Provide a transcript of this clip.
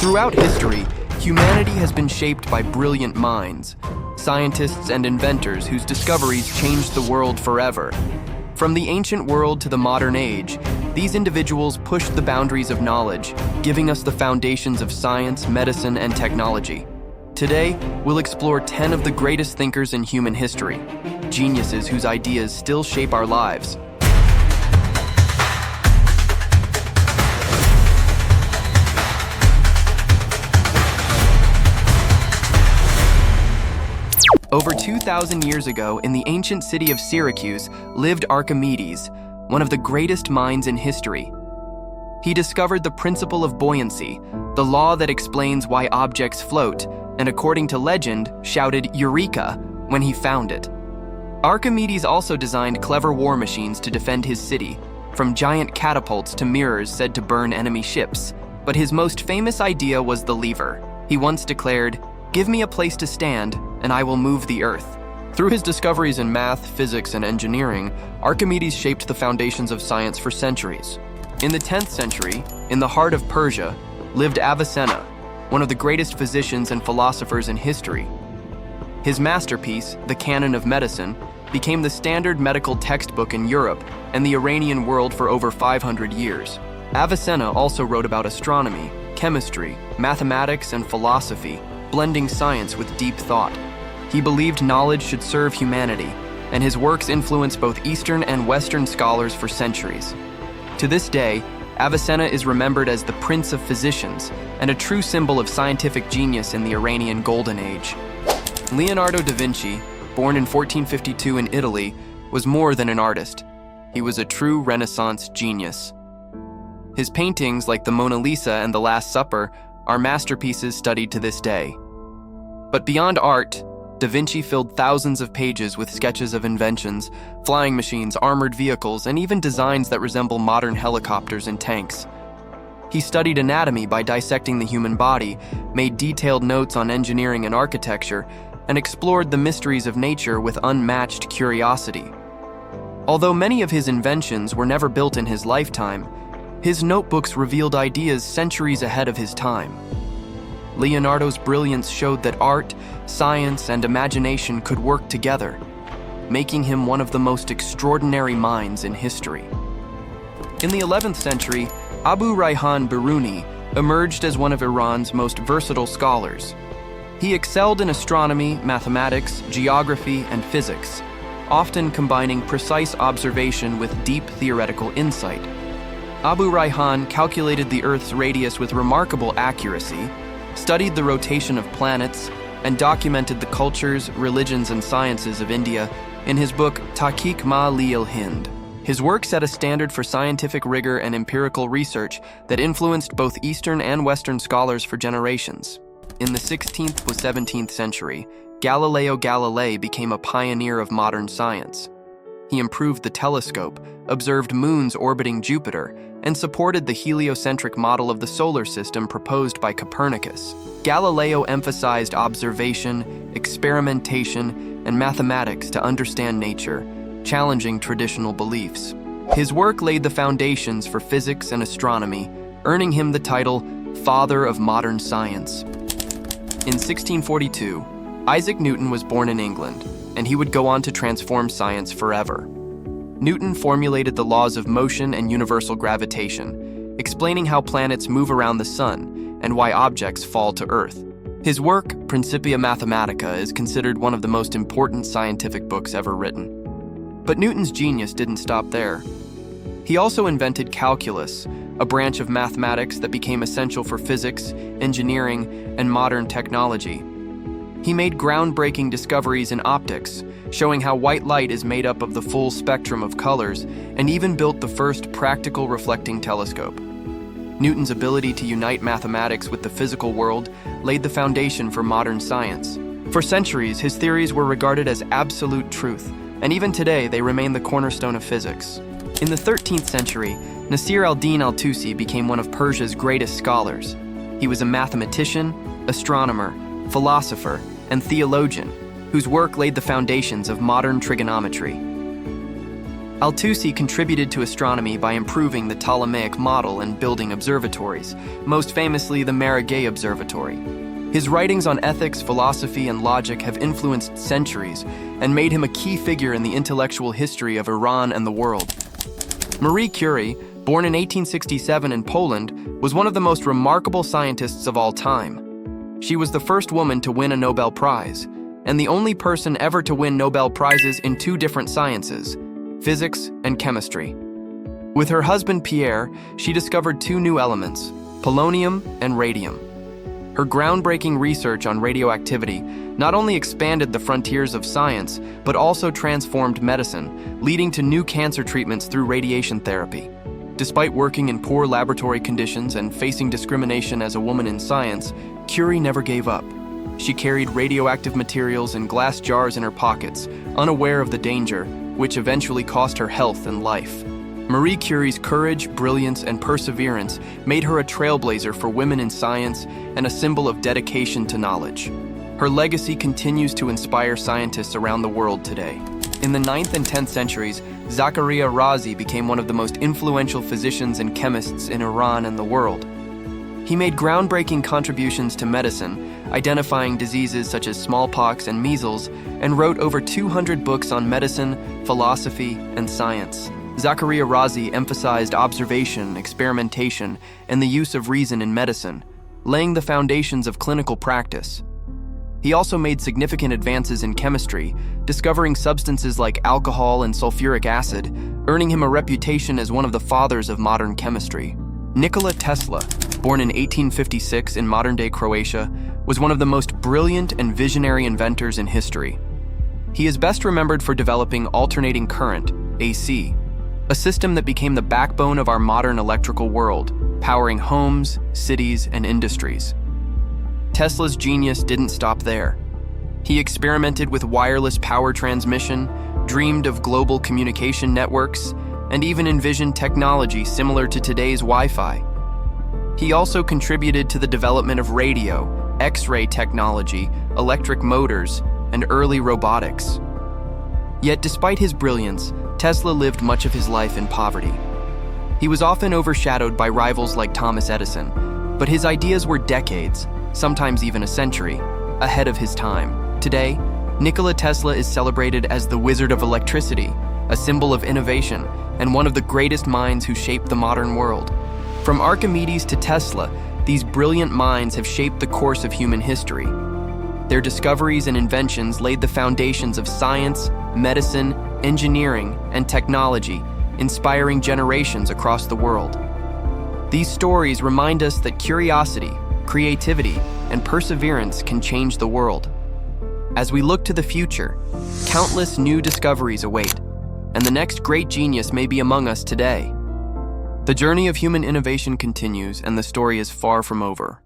Throughout history, humanity has been shaped by brilliant minds, scientists and inventors whose discoveries changed the world forever. From the ancient world to the modern age, these individuals pushed the boundaries of knowledge, giving us the foundations of science, medicine, and technology. Today, we'll explore 10 of the greatest thinkers in human history, geniuses whose ideas still shape our lives. Over 2,000 years ago, in the ancient city of Syracuse, lived Archimedes, one of the greatest minds in history. He discovered the principle of buoyancy, the law that explains why objects float, and according to legend, shouted "Eureka" when he found it. Archimedes also designed clever war machines to defend his city, from giant catapults to mirrors said to burn enemy ships. But his most famous idea was the lever. He once declared, "Give me a place to stand, and I will move the earth." Through his discoveries in math, physics, and engineering, Archimedes shaped the foundations of science for centuries. In the 10th century, in the heart of Persia, lived Avicenna, one of the greatest physicians and philosophers in history. His masterpiece, The Canon of Medicine, became the standard medical textbook in Europe and the Iranian world for over 500 years. Avicenna also wrote about astronomy, chemistry, mathematics, and philosophy, blending science with deep thought. He believed knowledge should serve humanity, and his works influenced both Eastern and Western scholars for centuries. To this day, Avicenna is remembered as the Prince of Physicians and a true symbol of scientific genius in the Iranian Golden Age. Leonardo da Vinci, born in 1452 in Italy, was more than an artist. He was a true Renaissance genius. His paintings, like the Mona Lisa and the Last Supper, are masterpieces studied to this day. But beyond art, Da Vinci filled thousands of pages with sketches of inventions, flying machines, armored vehicles, and even designs that resemble modern helicopters and tanks. He studied anatomy by dissecting the human body, made detailed notes on engineering and architecture, and explored the mysteries of nature with unmatched curiosity. Although many of his inventions were never built in his lifetime, his notebooks revealed ideas centuries ahead of his time. Leonardo's brilliance showed that art, science, and imagination could work together, making him one of the most extraordinary minds in history. In the 11th century, Al-Biruni emerged as one of Iran's most versatile scholars. He excelled in astronomy, mathematics, geography, and physics, often combining precise observation with deep theoretical insight. Abu Rayhan calculated the Earth's radius with remarkable accuracy, studied the rotation of planets, and documented the cultures, religions, and sciences of India in his book Tahqiq Ma-li al-Hind. His work set a standard for scientific rigor and empirical research that influenced both Eastern and Western scholars for generations. In the 16th to 17th century, Galileo Galilei became a pioneer of modern science. He improved the telescope, observed moons orbiting Jupiter, and supported the heliocentric model of the solar system proposed by Copernicus. Galileo emphasized observation, experimentation, and mathematics to understand nature, challenging traditional beliefs. His work laid the foundations for physics and astronomy, earning him the title Father of Modern Science. In 1642, Isaac Newton was born in England, and he would go on to transform science forever. Newton formulated the laws of motion and universal gravitation, explaining how planets move around the sun and why objects fall to Earth. His work, Principia Mathematica, is considered one of the most important scientific books ever written. But Newton's genius didn't stop there. He also invented calculus, a branch of mathematics that became essential for physics, engineering, and modern technology. He made groundbreaking discoveries in optics, showing how white light is made up of the full spectrum of colors, and even built the first practical reflecting telescope. Newton's ability to unite mathematics with the physical world laid the foundation for modern science. For centuries, his theories were regarded as absolute truth, and even today they remain the cornerstone of physics. In the 13th century, Nasir al-Din al-Tusi became one of Persia's greatest scholars. He was a mathematician, astronomer, philosopher, and theologian, whose work laid the foundations of modern trigonometry. Al-Tusi contributed to astronomy by improving the Ptolemaic model and building observatories, most famously the Maragay Observatory. His writings on ethics, philosophy, and logic have influenced centuries and made him a key figure in the intellectual history of Iran and the world. Marie Curie, born in 1867 in Poland, was one of the most remarkable scientists of all time. She was the first woman to win a Nobel Prize, and the only person ever to win Nobel Prizes in two different sciences, physics and chemistry. With her husband Pierre, she discovered two new elements, polonium and radium. Her groundbreaking research on radioactivity not only expanded the frontiers of science, but also transformed medicine, leading to new cancer treatments through radiation therapy. Despite working in poor laboratory conditions and facing discrimination as a woman in science, Curie never gave up. She carried radioactive materials in glass jars in her pockets, unaware of the danger, which eventually cost her health and life. Marie Curie's courage, brilliance, and perseverance made her a trailblazer for women in science and a symbol of dedication to knowledge. Her legacy continues to inspire scientists around the world today. In the 9th and 10th centuries, Al-Razi became one of the most influential physicians and chemists in Iran and the world. He made groundbreaking contributions to medicine, identifying diseases such as smallpox and measles, and wrote over 200 books on medicine, philosophy, and science. Al-Razi emphasized observation, experimentation, and the use of reason in medicine, laying the foundations of clinical practice. He also made significant advances in chemistry, discovering substances like alcohol and sulfuric acid, earning him a reputation as one of the fathers of modern chemistry. Nikola Tesla, born in 1856 in modern-day Croatia, was one of the most brilliant and visionary inventors in history. He is best remembered for developing alternating current, AC, a system that became the backbone of our modern electrical world, powering homes, cities, and industries. Tesla's genius didn't stop there. He experimented with wireless power transmission, dreamed of global communication networks, and even envisioned technology similar to today's Wi-Fi. He also contributed to the development of radio, X-ray technology, electric motors, and early robotics. Yet despite his brilliance, Tesla lived much of his life in poverty. He was often overshadowed by rivals like Thomas Edison, but his ideas were decades, sometimes even a century, ahead of his time. Today, Nikola Tesla is celebrated as the Wizard of Electricity, a symbol of innovation, and one of the greatest minds who shaped the modern world. From Archimedes to Tesla, these brilliant minds have shaped the course of human history. Their discoveries and inventions laid the foundations of science, medicine, engineering, and technology, inspiring generations across the world. These stories remind us that curiosity, creativity, and perseverance can change the world. As we look to the future, countless new discoveries await, and the next great genius may be among us today. The journey of human innovation continues, and the story is far from over.